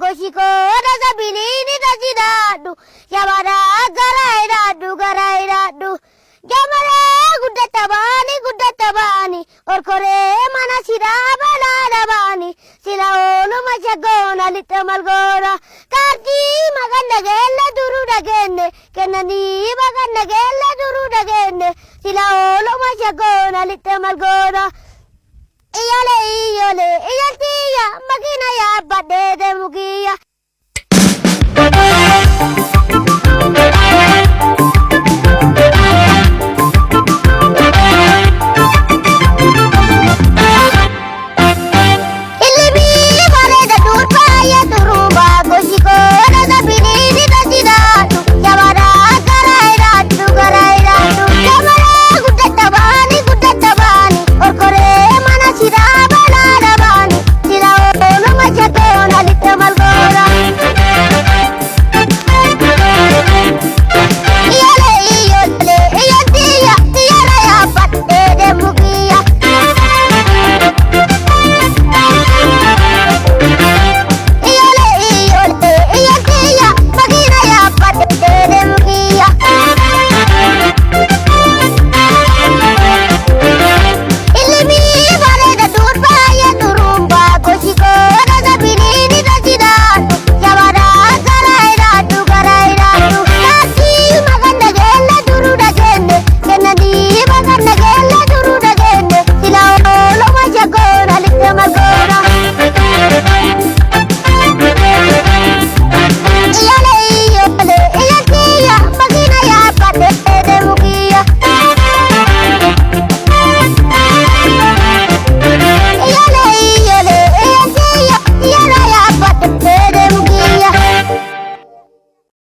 goshiko da bilini da jidadu yabara garairadu jamare guddatabani orkore mana sira baladabani sila olu machagona litamal gora karti maganda gella duru dagenne kenani maganda gella duru dagenne sila olu machagona litamal gora iyale iyaltiya magina ya badde de mugi